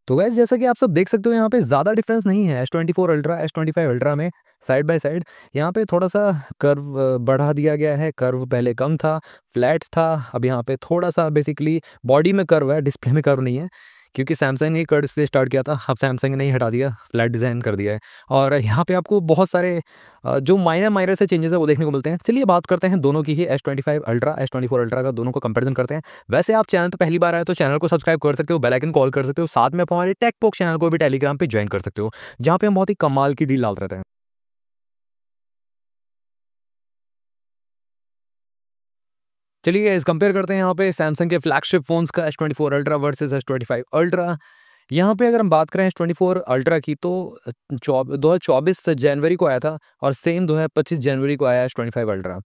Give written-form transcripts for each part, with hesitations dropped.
तो गाइस जैसा कि आप सब देख सकते हो यहाँ पे ज़्यादा डिफरेंस नहीं है S24 अल्ट्रा S25 अल्ट्रा में साइड बाय साइड। यहाँ पे थोड़ा सा कर्व बढ़ा दिया गया है। कर्व पहले कम था, फ्लैट था। अब यहाँ पे थोड़ा सा बेसिकली बॉडी में कर्व है, डिस्प्ले में कर्व नहीं है, क्योंकि सैमसंग ने कर्व डिस्प्ले स्टार्ट किया था। अब सैमसंग ने ही हटा दिया, फ्लैट डिज़ाइन कर दिया है। और यहाँ पे आपको बहुत सारे जो माइनर माइनर से चेंजेस है वो देखने को मिलते हैं। चलिए बात करते हैं दोनों की ही, S25 अल्ट्रा S24 अल्ट्रा का, दोनों को कंपैरिजन करते हैं। वैसे आप चैनल पे पहली बार आए तो चैनल को सब्सक्राइब कर सकते हो, बेल आइकन कॉल कर सकते हो। साथ में आप हमारे टेक पोक चैनल को भी टेलीग्राम पे ज्वाइन कर सकते हो, जहाँ पे हम बहुत ही कमाल की डील डालते रहते हैं। चलिए इस कंपेयर करते हैं यहाँ पे सैमसंग के फ्लैगशिप फोन्स का S24 ultra versus S25 ultra. यहाँ पे अगर हम बात करें S24 अल्ट्रा की तो 2024 जनवरी को आया था और सेम 2025 जनवरी को आया S25 अल्ट्रा।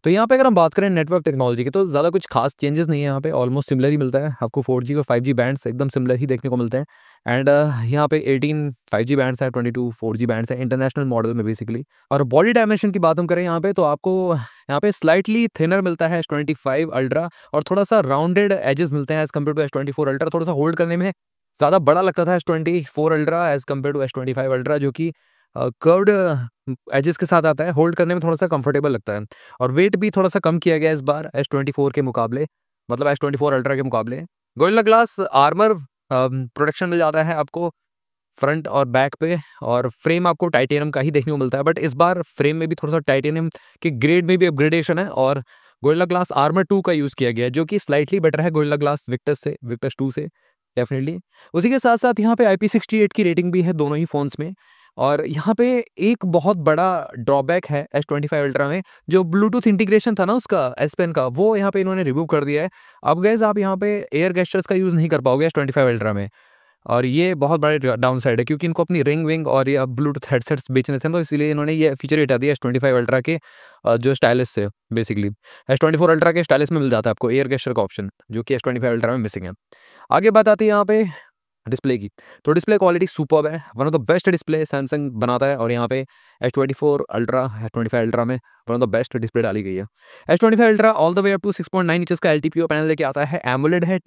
तो यहाँ पे अगर हम बात करें नेटवर्क टेक्नोलॉजी की तो ज़्यादा कुछ खास चेंजेस नहीं है। यहाँ पे ऑलमोस्ट सिमिलर ही मिलता है आपको। 4G और 5G बैंड्स एकदम सिमिलर ही देखने को मिलते हैं। एंड यहाँ पे 18 5G बैंड्स है, 22 4G बैंड्स है इंटरनेशनल मॉडल में बेसिकली। और बॉडी डायमेंशन की बात हम करें यहाँ पे तो आपको यहाँ पे स्लाइटली थिनर मिलता है S25 अल्ट्रा और थोड़ा सा राउंडेड एजेस मिलते हैं as compare to S24 ultra. थोड़ा सा होल्ड करने में ज़्यादा बड़ा लगता था S24 ultra as compare to S25 ultra, जो कि कर्व्ड एजेस के साथ आता है। होल्ड करने में थोड़ा सा कंफर्टेबल लगता है। और वेट भी थोड़ा सा कम किया गया है इस बार S24 के मुकाबले, मतलब S24 अल्ट्रा के मुकाबले। गोरिल्ला ग्लास आर्मर प्रोटेक्शन मिल जाता है आपको फ्रंट और बैक पे, और फ्रेम आपको टाइटेनियम का ही देखने को मिलता है। बट इस बार फ्रेम में भी थोड़ा सा टाइटेनियम के ग्रेड में भी अपग्रेडेशन है और गोरिल्ला ग्लास आर्मर 2 का यूज़ किया गया है, जो कि स्लाइटली बेटर है गोरिल्ला ग्लास विक्टस से, विक्टस 2 से डेफिनेटली। उसी के साथ साथ यहाँ पे IP68 की रेटिंग भी है दोनों ही फ़ोन्स में। और यहाँ पे एक बहुत बड़ा ड्रॉबैक है S25 अल्ट्रा में, जो ब्लूटूथ इंटीग्रेशन था ना उसका S पेन का, वो यहाँ पे इन्होंने रिमूव कर दिया है। अब गाइस आप यहाँ पे एयर गेस्चर्स का यूज़ नहीं कर पाओगे S25 अल्ट्रा में, और ये बहुत बड़े डाउन साइड है, क्योंकि इनको अपनी रिंग विंग और ये ब्लूटूथ हेडसेट्स बेचने थे, तो इसीलिए इन्होंने ये फीचर हटा दिया S25 अल्ट्रा के जो स्टाइलिस से बेसिकली। S24 अल्ट्रा के स्टाइलिस में मिल जाता है आपको एयर गेस्चर का ऑप्शन, जो कि S25 अल्ट्रा में मिसिंग है। आगे बात आती है यहाँ पे डिस्प्ले की, तो डिस्प्ले क्वालिटी सुपर्ब है। One of the best display Samsung बनाता है, और यहाँ पे S24 अल्ट्रा S25 अल्ट्रा में one of the best display डाली गई है। S25 ultra all the way up to 6.9 inches का LTPO पैनल लेके आता है। एमोलेड है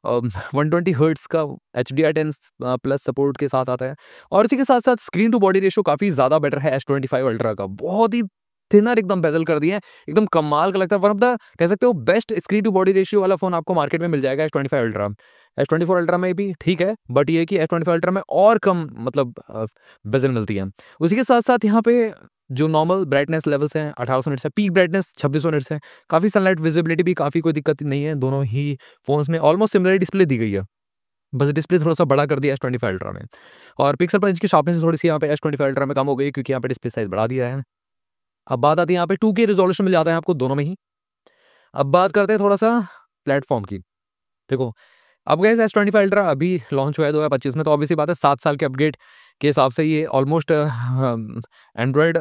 120 हर्ट्ज का HDR10 प्लस सपोर्ट के साथ आता है। और इसी के साथ साथ स्क्रीन टू बॉडी रेशियो काफ़ी ज़्यादा बेटर है S25 अल्ट्रा का। बहुत ही थिनर एकदम बेजल कर दिए हैं, एकदम कमाल का लगता है। वन ऑफ द कह सकते हो best screen to body ratio वाला फोन आपको मार्केट में मिल जाएगा S25 अल्ट्रा। S24 अल्ट्रा में भी ठीक है, बट ये है कि S25 अल्ट्रा में और कम मतलब बेजल मिलती है। उसी के साथ साथ यहाँ पे जो नॉर्मल ब्राइटनेस लेवल्स हैं 1800 निट्स है, पीक ब्राइटनेस 2600 निट्स है, काफ़ी सनलाइट विजिबिलिटी भी काफ़ी कोई दिक्कत नहीं है। दोनों ही फ़ोन्स में ऑलमोस्ट सिमिलर डिस्प्ले दी गई है, बस डिस्प्ले थोड़ा-सा बड़ा कर दिया S25 अल्ट्रा में। और पिक्सल पर इंच की शार्पनेस थोड़ी-सी यहाँ पे S25 अल्ट्रा में कम हो गई, क्योंकि यहाँ पे डिस्प्ले साइज़ बढ़ा दिया है। अब बात आती है यहाँ पे 2K रिज़ॉल्यूशन मिल जाता है आपको दोनों में ही। अब बात करते हैं थोड़ा-सा प्लेटफ़ॉर्म की। देखो, अब गाइस S25 अल्ट्रा अभी लॉन्च हुआ है 2025 में, तो ऑब्वियस सी बात है 7 साल के अपग्रेड के हिसाब से ये ऑलमोस्ट एंड्रॉयड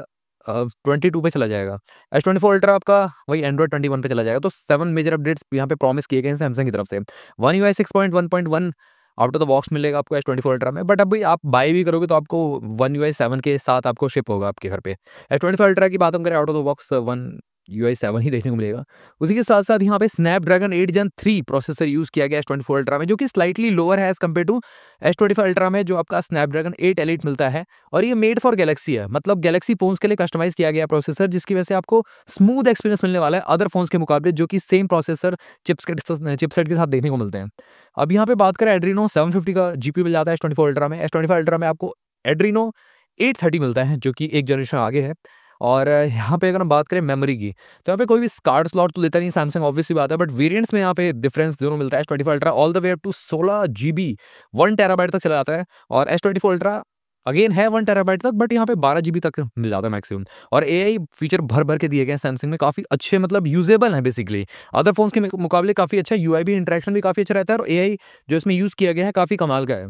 22 पे चला जाएगा। S24 अल्ट्रा आपका वही एंड्रॉयड 21 पे चला जाएगा। तो 7 मेजर अपडेट्स यहाँ पे प्रॉमिस किए गए हैं सैमसंग की तरफ से। One UI 6.1.1 out of the box मिलेगा आपको S24 अल्ट्रा में, बट अभी आप बाय भी करोगे तो आपको वन UI 7 के साथ आपको शिप होगा आपके घर पे। S25 अल्ट्रा की बात हम करें, out of the box one UI 7 ही देखने को मिलेगा। उसी के साथ-साथ यहाँ पे स्नैपड्रैगन 8 Gen 3 प्रोसेसर यूज़ किया गया है S24 अल्ट्रा में, जो कि स्लाइटली लोअर है as compare to S25 ultra में, जो आपका स्नैपड्रैगन 8 एलीट मिलता है। और ये मेड फॉर गैलेक्सी है, मतलब गैलेक्सी फ़ोन्स के लिए कस्टमाइज़ किया गया प्रोसेसर, जिसकी वजह से आपको स्मूथ एक्सपीरियंस मिलने वाला है अदर फ़ोन्स के मुकाबले, जो कि सेम प्रोसेसर चिपसेट के साथ देखने को मिलते हैं। अब यहाँ पे बात करें एड्रीनो 750 का GPU मिल जाता है S24 अल्ट्रा में। S25 अल्ट्रा में आपको एड्रीनो 830 मिलता है, जो कि एक जनरेशन आगे है। और यहाँ पे अगर हम बात करें मेमोरी की, तो यहाँ पे कोई भी कार्ड स्लॉट तो देता नहीं सैमसंग, ऑब्वियस सी बात है, बट वेरिएंट्स में यहाँ पे डिफरेंस जरूर मिलता है। S25 ultra all the way up to 16 GB 1 terabyte तक चला जाता है, और S24 अल्ट्रा अगेन है 1 टेराबाइट तक, बट यहाँ पे 12 GB तक मिल जाता है मैक्सिमम। और AI फीचर भर भर के दिए गए हैं सैमसंग में, काफ़ी अच्छे मतलब यूजेबल हैं बेसिकली। अदर फोन्स के मुकाबले काफ़ी अच्छा UI भी, इंटरेक्शन भी काफ़ी अच्छा रहता है, और AI जो इसमें यूज़ किया गया है काफ़ी कमाल का है।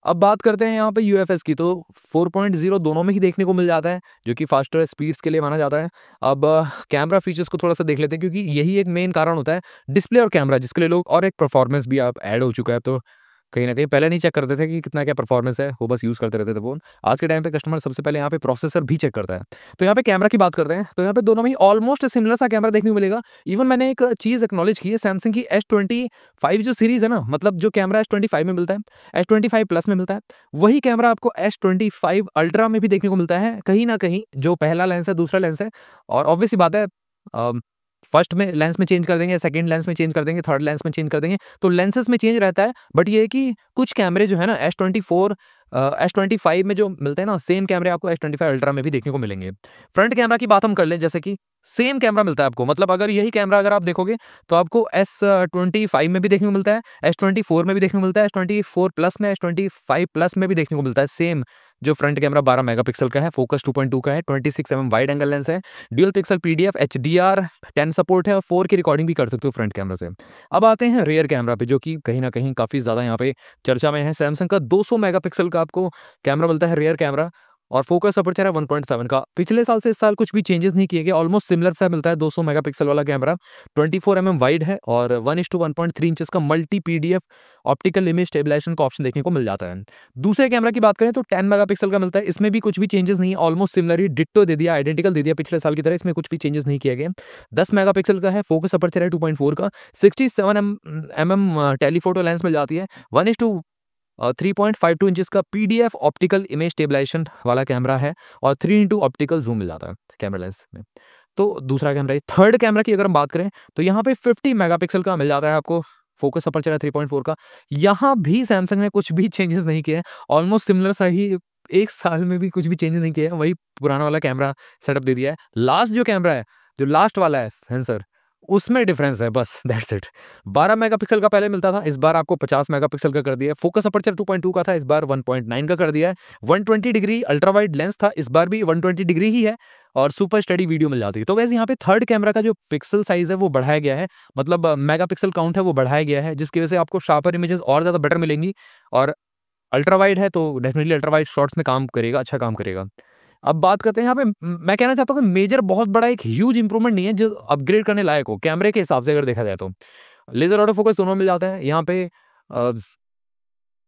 अब बात करते हैं यहाँ पे UFS की, तो 4.0 दोनों में ही देखने को मिल जाता है, जो कि फास्टर स्पीड्स के लिए माना जाता है। अब कैमरा फीचर्स को थोड़ा सा देख लेते हैं, क्योंकि यही एक मेन कारण होता है डिस्प्ले और कैमरा, जिसके लिए लोग, और एक परफॉर्मेंस भी आप ऐड हो चुका है। तो कहीं न कहीं पहले नहीं चेक करते थे कि कितना क्या परफॉर्मेंस है, वो बस यूज़ करते रहते थे फ़ोन। आज के टाइम पे कस्टमर सबसे पहले यहाँ पे प्रोसेसर भी चेक करता है। तो यहाँ पे कैमरा की बात करते हैं, तो यहाँ पे दोनों में ही ऑलमोस्ट सिमिलर सा कैमरा देखने को मिलेगा। इवन मैंने एक चीज़ एक्नॉलेज की है, सैमसंग की S25 जो सीरीज़ है ना, मतलब जो कैमरा S25 में मिलता है, S25 प्लस में मिलता है, वही कैमरा आपको S25 अल्ट्रा में भी देखने को मिलता है। कहीं न कहीं जो पहला लेंस है, दूसरा लेंस है, और ऑब्वियस सी बात है, अ, फर्स्ट में लेंस में चेंज कर देंगे, सेकंड लेंस में चेंज कर देंगे, थर्ड लेंस में चेंज कर देंगे, तो लेंसेज़ में चेंज रहता है। बट ये है कि कुछ कैमरे जो है ना S25 में जो मिलते हैं ना, सेम कैमरे आपको S25 अल्ट्रा में भी देखने को मिलेंगे। फ्रंट कैमरा की बात हम कर लें, जैसे कि सेम कैमरा मिलता है आपको, मतलब अगर यही कैमरा अगर आप देखोगे तो आपको S25 में भी देखने को मिलता है, S24 में भी देखने को मिलता है, S24 प्लस में, S25 प्लस में भी देखने को मिलता है। सेम जो फ्रंट कैमरा 12 मेगापिक्सल का है, फोकस 2.2 का है, 26 वाइड एंगल लेंस है, dual pixel PDF HDR10 support है और 4K रिकॉर्डिंग भी कर सकते हो फ्रंट कैमरा से। अब आते हैं रियर कैमरा पे, जो कि कहीं न कहीं काफ़ी ज़्यादा यहाँ पे चर्चा में है। सैमसंग का 200 मेगापिक्सल का आपको कैमरा मिलता है रियर कैमरा, और फोकस अपर्चर है 1.7 का। पिछले साल से इस साल कुछ भी चेंजेस नहीं किए गए, ऑलमोस्ट सिमिलर सा मिलता है। 200 मेगापिक्सल वाला कैमरा 24 वाइड है और 1:1.3 इंचेस का multi PDF optical image stabilization का ऑप्शन देखने को मिल जाता है। दूसरे कैमरा की बात करें तो 10 मेगापिक्सल का मिलता है, इसमें भी कुछ भी चेंजेस नहीं है, ऑलमोस्ट सिमिलर ही डिट्टो दे दिया, आइडेंटिकल दे दिया पिछले साल की तरह, इसमें कुछ भी चेंजेस नहीं किए गए। 10 मेगापिक्सल का है, फोकस अपर्चर है 2.4 का, 67 टेलीफोटो लेंस मिल जाती है, 3.52 इंचेस का पीडीएफ ऑप्टिकल इमेज स्टेबलाइजेशन वाला कैमरा है, और 3x ऑप्टिकल जूम मिल जाता है कैमरा लेंस में। तो दूसरा कैमरा है। थर्ड कैमरा की अगर हम बात करें तो यहाँ पे 50 मेगापिक्सल का मिल जाता है आपको, फोकस अपर्चर है 3.4 का। यहाँ भी सैमसंग ने कुछ भी चेंजेस नहीं किए हैं, ऑलमोस्ट सिमिलर सा ही, एक साल में भी कुछ भी चेंजेस नहीं किए हैं, वही पुराना वाला कैमरा सेटअप दे दिया है। लास्ट जो कैमरा है, जो लास्ट वाला है सेंसर, उसमें डिफरेंस है, बस दैट्स इट। 12 मेगापिक्सल का पहले मिलता था, इस बार आपको 50 मेगापिक्सल का कर दिया है। फोकस अपर्चर 2.2 का था, इस बार 1.9 का कर दिया है। 120 डिग्री अल्ट्रा वाइड लेंस था, इस बार भी 120 डिग्री ही है, और सुपर स्टडी वीडियो मिल जाती है। तो वैसे यहाँ पे थर्ड कैमरा का जो पिक्सल साइज है वो बढ़ाया गया है, मतलब मेगापिक्सल काउंट है वो बढ़ाया गया है, जिसकी वजह से आपको शार्पर इमेजेस और ज़्यादा बेटर मिलेंगी। और अल्ट्रा वाइड है तो डेफिनेटली अल्ट्रा वाइड शॉट्स में काम करेगा, अच्छा काम करेगा। अब बात करते हैं यहाँ पे, मैं कहना चाहता हूँ कि मेजर बहुत बड़ा एक ह्यूज इंप्रूवमेंट नहीं है जो अपग्रेड करने लायक हो कैमरे के हिसाब से अगर देखा जाए तो। लेजर ऑटो फोकस दोनों मिल जाता है यहाँ पे,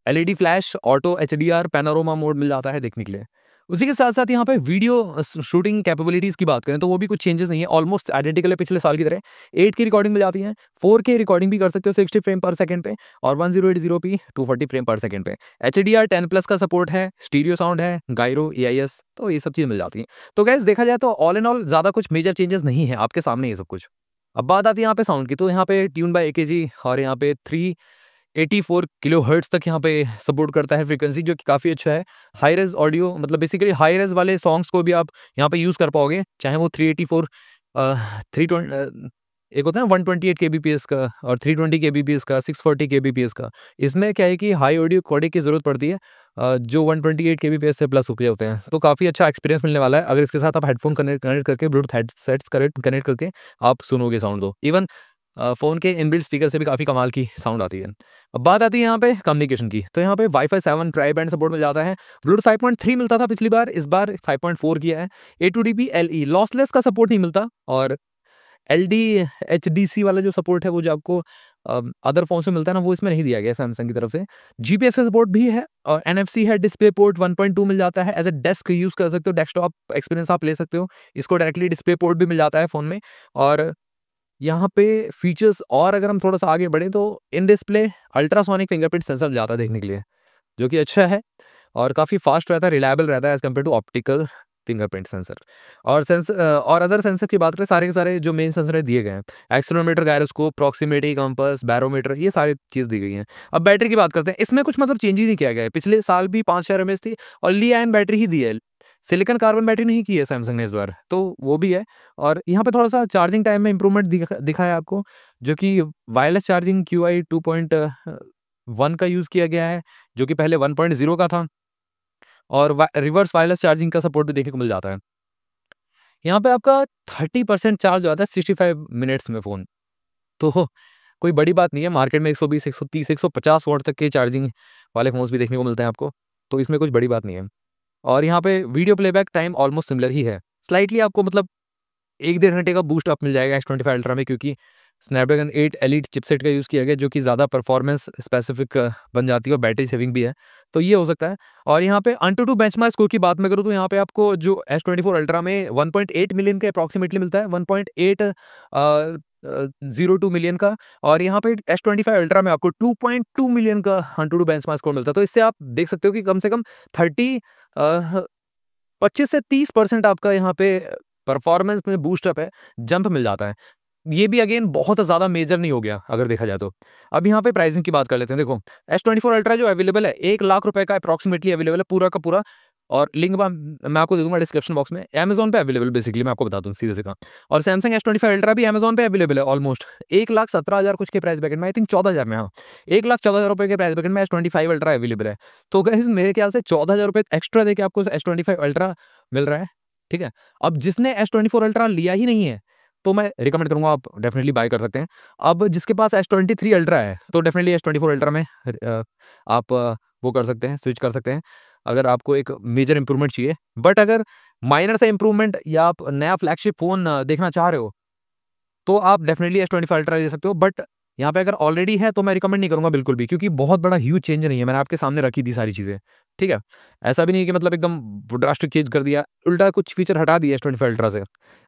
LED flash, auto HDR, panorama mode मिल जाता है देखने के लिए। उसी के साथ साथ यहाँ पे वीडियो शूटिंग कैपेबिलिटीज़ की बात करें तो वो भी कुछ चेंजेस नहीं है, ऑलमोस्ट आइडेंटिकल है पिछले साल की तरह। 8 की रिकॉर्डिंग मिल जाती है, 4K रिकॉर्डिंग भी कर सकते हो 60 फ्रेम पर सेकंड पे, और 1080p 240 फ्रेम पर सेकंड पे। HDR10 प्लस का सपोर्ट है, स्टीरियो साउंड है, गायरो AIS, तो ये सब चीज़ मिल जाती है। तो गाइस देखा जाए तो ऑल इन ऑल ज़्यादा कुछ मेजर चेंजेस नहीं है, आपके सामने ये सब कुछ। अब बात आती है यहाँ पे साउंड की, तो यहाँ पे ट्यून बाय AKG, और यहाँ पे 384 किलोहर्ट्ज़ तक यहाँ पे सपोर्ट करता है फ्रीक्वेंसी, जो कि काफ़ी अच्छा है। हाई रेज़ ऑडियो, मतलब बेसिकली हाई रेज़ वाले सॉन्ग्स को भी आप यहाँ पे यूज़ कर पाओगे, चाहे वो 384 एक होता है ना 128 केबीपीएस का, और 320 केबीपीएस का, 640 केबीपीएस का। इसमें क्या है कि हाई ऑडियो कोडेक की ज़रूरत पड़ती है, जो 128 केबीपीएस से प्लस उपलब्ध होते हैं। तो काफ़ी अच्छा एक्सपीरियंस मिलने वाला है अगर इसके साथ आप हेडफोन कनेक्ट करके, ब्लूटूथ हेडसेट्स कनेक्ट करके आप सुनोगे साउंड तो। इवन फ़ोन के इनबिल्ट स्पीकर से भी काफ़ी कमाल की साउंड आती है। अब बात आती है यहाँ पे कम्युनिकेशन की, तो यहाँ पे वाईफाई 7 ट्राई बैंड सपोर्ट मिल जाता है। ब्लूटूथ 5.3 मिलता था पिछली बार, इस बार 5.4 किया है। A2DP LE लॉसलेस का सपोर्ट नहीं मिलता, और LD HDC वाला जो सपोर्ट है वो जो आपको अदर फ़ोन्स में मिलता है ना, वो इसमें नहीं दिया गया है सैमसंग की तरफ से। GPS का सपोर्ट भी है, और NFC है, डिस्प्ले पोर्ट 1.2 मिल जाता है। एज़ अ डेस्क यूज़ कर सकते हो, डेस्कटॉप एक्सपीरियंस आप ले सकते हो। इसको डायरेक्टली डिस्प्ले पोर्ट भी मिल जाता है फ़ोन में। और यहाँ पे फीचर्स और अगर हम थोड़ा-सा आगे बढ़ें तो in display ultrasonic fingerprint sensor मिल जाता है देखने के लिए, जो कि अच्छा है और काफ़ी फास्ट रहता है, रिलायबल रहता है as compare to optical fingerprint sensor. और अदर सेंसर की बात करें, सारे के सारे जो मेन सेंसर है दिए गए हैं। Accelerometer, gyroscope, proximity compass, barometer, ये सारी चीज़ दी गई हैं। अब बैटरी की बात करते हैं, इसमें कुछ मतलब चेंजेस नहीं किया गया है। पिछले साल भी 5000 एमएएच थी और ली-आयन बैटरी ही दी है। सिलिकॉन कार्बन बैटरी नहीं की है सैमसंग ने इस बार, तो वो भी है। और यहाँ पे थोड़ा-सा चार्जिंग टाइम में इम्प्रूवमेंट दिखा है आपको, जो कि वायरलेस चार्जिंग QI 2.1 का यूज़ किया गया है, जो कि पहले 1.0 का था। और रिवर्स वायरलेस चार्जिंग का सपोर्ट भी देखने को मिल जाता है। यहाँ पे आपका 30% चार्ज हो जाता है 65 मिनट्स में फ़ोन। तो कोई बड़ी बात नहीं है, मार्केट में 120, 130, 150 वॉट तक के चार्जिंग वाले फ़ोन्स भी देखने को मिलते हैं आपको, तो इसमें कुछ बड़ी बात नहीं है। और यहाँ पे video playback time almost similar ही है। स्लाइटली आपको मतलब 1 डेढ़ घंटे का बूस्ट अप मिल जाएगा S25 अल्ट्रा में, क्योंकि स्नैपड्रैगन 8 एलीट चिपसेट का यूज़ किया गया, जो कि ज़्यादा परफॉर्मेंस स्पेसिफिक बन जाती है और बैटरी सेविंग भी है, तो ये हो सकता है। और यहाँ पे AnTuTu बेंचमार्क स्कोर की बात मैं करूँ तो यहाँ पे आपको जो S24 अल्ट्रा में 1.8 मिलियन का अप्रॉक्सिमेटली मिलता है, 1.802 मिलियन का, और यहाँ पे S25 अल्ट्रा में आपको 2.2 मिलियन का AnTuTu बेंचमार्क स्कोर मिलता है। तो इससे आप देख सकते हो कि कम से कम 25 से 30% आपका यहाँ पे परफॉर्मेंस में बूस्टअप है, जंप मिल जाता है। ये भी अगेन बहुत ज़्यादा मेजर नहीं हो गया अगर देखा जाए तो। अब यहाँ पे प्राइसिंग की बात कर लेते हैं। देखो, S24 अल्ट्रा जो अवेलेबल है 1 लाख रुपए का अप्रॉक्सिमेटली अवेलेबल है पूरा का पूरा, और लिंक मैं आपको दे दूँगा डिस्क्रिप्शन बॉक्स में। अमेज़न पे अवेलेबल बेसिकली, मैं आपको बता दूँ सीधे से कहाँ। और सैमसंग S25 अल्ट्रा भी अमेज़न पे अवेलेबल है ऑलमोस्ट 1,17,000 कुछ के प्राइस ब्रैकेट में, आई थिंक 14,000 में, हाँ। 1,14,000 रुपए के प्राइस ब्रैकेट में S25 अल्ट्रा अवेलेबल है। तो गाइस मेरे ख्याल से 14,000 रुपए एक्स्ट्रा देके आपको S25 अल्ट्रा मिल रहा है, ठीक है? अब जिसने S24 अल्ट्रा लिया ही नहीं है, तो मैं रिकमेंड करूँगा आप डेफिनिटली बाय कर सकते हैं। अब जिसके पास S23 अल्ट्रा है, तो डेफिनिटली S24 अल्ट्रा में आप वो कर सकते हैं, स्विच कर सकते हैं, अगर आपको एक मेजर इम्प्रूवमेंट चाहिए। बट अगर माइनर सा इम्प्रूवमेंट या आप नया फ्लैगशिप फ़ोन देखना चाह रहे हो, तो आप डेफिनिटली S25 अल्ट्रा ले सकते हो। बट यहाँ पे अगर ऑलरेडी है तो मैं रिकमेंड नहीं करूँगा बिल्कुल भी, क्योंकि बहुत बड़ा ह्यूज चेंज नहीं है। मैंने आपके सामने रखी थी सारी चीज़ें, ठीक है? ऐसा भी नहीं है कि मतलब एकदम ड्रास्टिक चेंज कर दिया, उल्टा कुछ फीचर हटा दिए S25 अल्ट्रा से।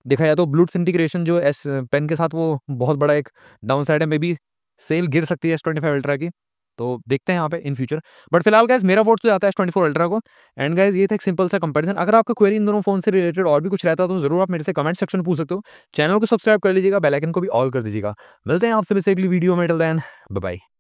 देखा जाए तो ब्लूटूथ इंटीग्रेशन जो एस पेन के साथ, वो बहुत बड़ा एक डाउन साइड है, मे बी सेल गिर सकती है S25 अल्ट्रा की। तो देखते हैं यहाँ पे इन फ्यूचर। बट फिलहाल गाइस मेरा वोट तो जाता है S24 अल्ट्रा को। एंड गाइस ये था एक सिंपल सा कंपैरिजन। अगर आपका क्वेरी इन दोनों फोन से रिलेटेड और भी कुछ रहता है तो जरूर आप मेरे से कमेंट सेक्शन में पूछ सकते हो। चैनल को सब्सक्राइब कर लीजिएगा, बेल आइकन को भी ऑल कर दीजिएगा। मिलते हैं आपसे बस अगली वीडियो में, टिल देन बाय बाय।